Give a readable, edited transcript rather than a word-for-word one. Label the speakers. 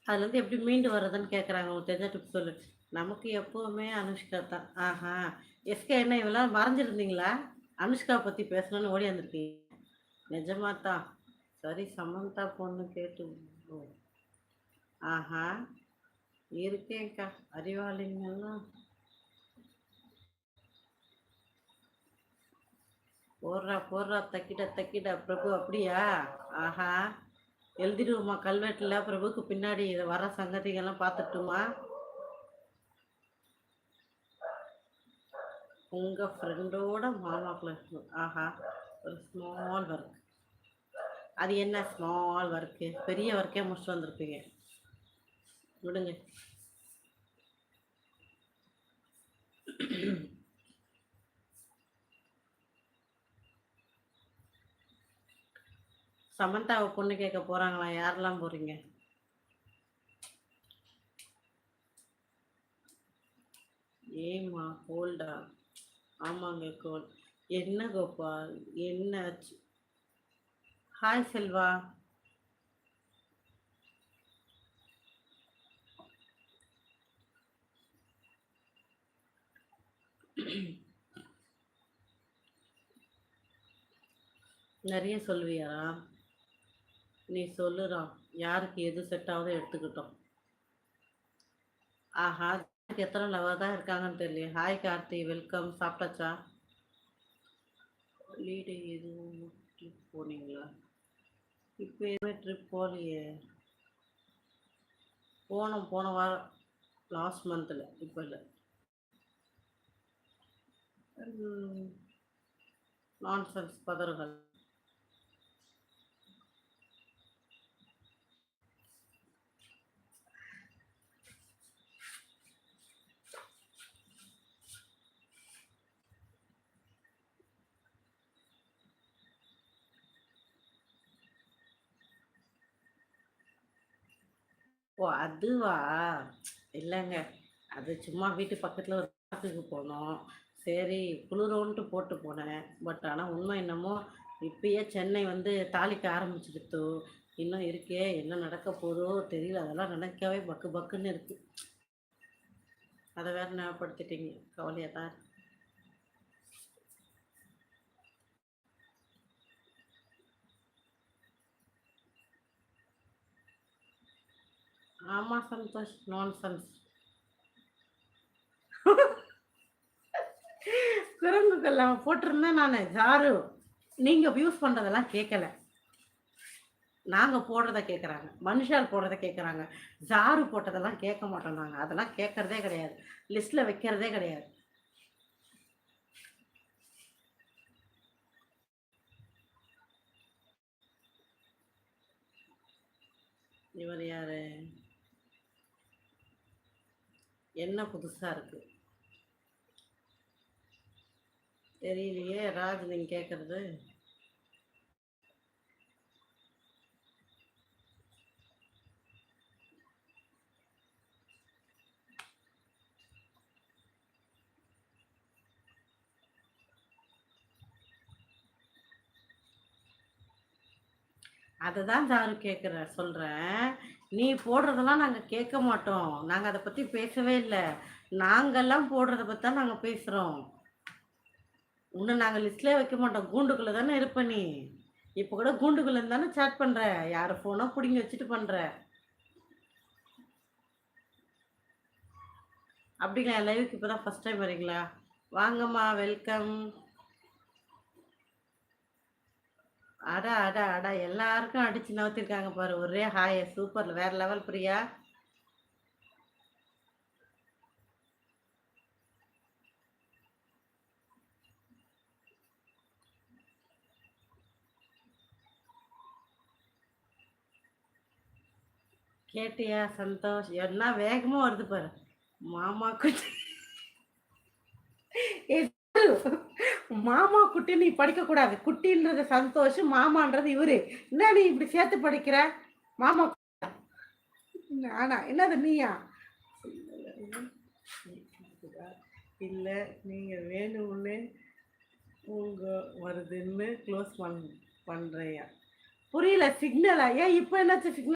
Speaker 1: அதுலேருந்து எப்படி மீண்டு வர்றதுன்னு கேட்குறாங்க. உனக்கு தெரிஞ்ச டிப்ஸ் சொல்லு. நமக்கு எப்பவுமே அனுஷ்கா தான். ஆஹா! எஸ்கே என்ன இவ்வளோ நேரம் மறைஞ்சிருந்தீங்களா? அனுஷ்கா பத்தி பேசணும்னு ஓடியாந்துருக்கீங்க. நிஜமா தான். சரி சமந்தா பொண்ணு கேட்டு ஓ! ஆஹா! இருக்கேன்க்கா. அறிவாளிங்கலாம் போடுறா, போடுறா தக்கிட, தக்கிட பிரபு அப்படியா? ஆஹா! எழுதிடுவோமா கல்வெட்டுல பிரபுக்கு பின்னாடி இத வர சங்கதிகள்லாம் பார்த்துட்டுமா? உங்க ஃப்ரெண்டோட மாமாக்குள்ள இருக்கு. ஆஹா! ஒரு ஸ்மால் ஒர்க். அது என்ன ஸ்மால் ஒர்க்கு? பெரிய ஒர்க்கே முடிச்சுட்டு வந்திருப்பீங்க. விடுங்க. சமந்தாவ பொண்ணு கேட்க போறாங்களா? யாரெல்லாம் போறீங்க? ஏம்மா கோல்டா? ஆமாங்க கோல்ட். என்ன கோபால்? என்ன ஆச்சு? ஹாய் செல்வா. நிறைய சொல்லுவியா? நீ சொல்லுடா. யாருக்கு எது செட் ஆகுதோ எடுத்துக்கிட்டோம். ஆஹா! எத்தனை லவர் தான் இருக்காங்கன்னு தெரியல. Hi Karthi, welcome. சாப்பிட்டாச்சா? ஹாலிடே எதுவும் ட்ரிப் போனீங்களா? இப்போ எதுவுமே ட்ரிப் போகலையே. போனோம் போன வாரம் லாஸ்ட் மந்தில். இப்போ இல்லை. நான்சென்ஸ் பதறுகள். ஓ அதுவா? இல்லைங்க. அது சும்மா வீட்டு பக்கத்தில் ஒரு பார்க்குக்கு போனோம். சரி குளிரோன்ட்டு போட்டு போனேன். பட் ஆனால் உண்மை என்னமோ இப்பயே சென்னை வந்து தாளிக்க ஆரம்பிச்சிடுத்து. இன்னும் இருக்கே என்ன நடக்க போதோ தெரியல. அதெல்லாம் நினைக்கவே பக்கு பக்குன்னு இருக்கு. அதை வேற ஞாபகப்படுத்திட்டீங்க. கவலையாக தான் இருக்கு. ஆமாம் சந்தோஷ். நான்சென்ஸ். குரங்குக்கெல்லாம் போட்டிருந்தேன் நான் ஜாரு. நீங்கள் யூஸ் பண்ணுறதெல்லாம் கேட்கல. நாங்கள் போடுறத கேட்குறாங்க. மனுஷால் போடுறத கேட்குறாங்க. ஜாரு போட்டதெல்லாம் கேட்க மாட்டோம் நாங்கள். அதெல்லாம் கேட்குறதே கிடையாது. லிஸ்ட்டில் வைக்கிறதே கிடையாது. இவர் யாரு? என்ன புதுசாக இருக்கு? தெரியலையே ராஜ் நீங்கள் கேட்குறது. அதை தான் ஜாரு கேட்குற சொல்கிறேன். நீ போடுறதெல்லாம் நாங்கள் கேட்க மாட்டோம். நாங்கள் அதை பற்றி பேசவே இல்லை. நாங்கள்லாம் போடுறத பற்றி தான் நாங்கள் பேசுகிறோம். இன்னும் நாங்கள் லிஸ்ட்லேயே வைக்க மாட்டோம். கூண்டுக்குள்ளே தானே இருப்ப நீ. இப்போ கூட கூண்டுக்குள்ளே தானே சேட் பண்ணுற. யார் ஃபோனோ பிடிங்கி வச்சுட்டு பண்ணுற. அப்படிங்களா? லைவுக்கு இப்போ தான் ஃபஸ்ட் டைம் வரீங்களா? வாங்கம்மா வெல்கம். அடா அடா அடா எல்லாருக்கும் அடிச்சு நவுத்திருக்காங்க பாரு. ஒரே ஹாய் சூப்பர் வேற லெவல் பிரியா. கேட்டியா சந்தோஷ்? என்ன வேகமா வருது பாரு. மாமா குட்டி. ஏய், மாமா குட்டி நீ படிக்க கூடாது. குட்டின்றது சந்தோஷ், மாமான்றது இவரு. என்ன நீ இப்படி சேர்த்து படிக்கிற? மாமா நானா? என்னது நீயா? இல்ல நீங்க வேணும்னு உங்க வருதுன்னு க்ளோஸ் பண்றியா? புரியல. சிக்னலா? ஏன் இப்போ என்னாச்சு சிக்னல்?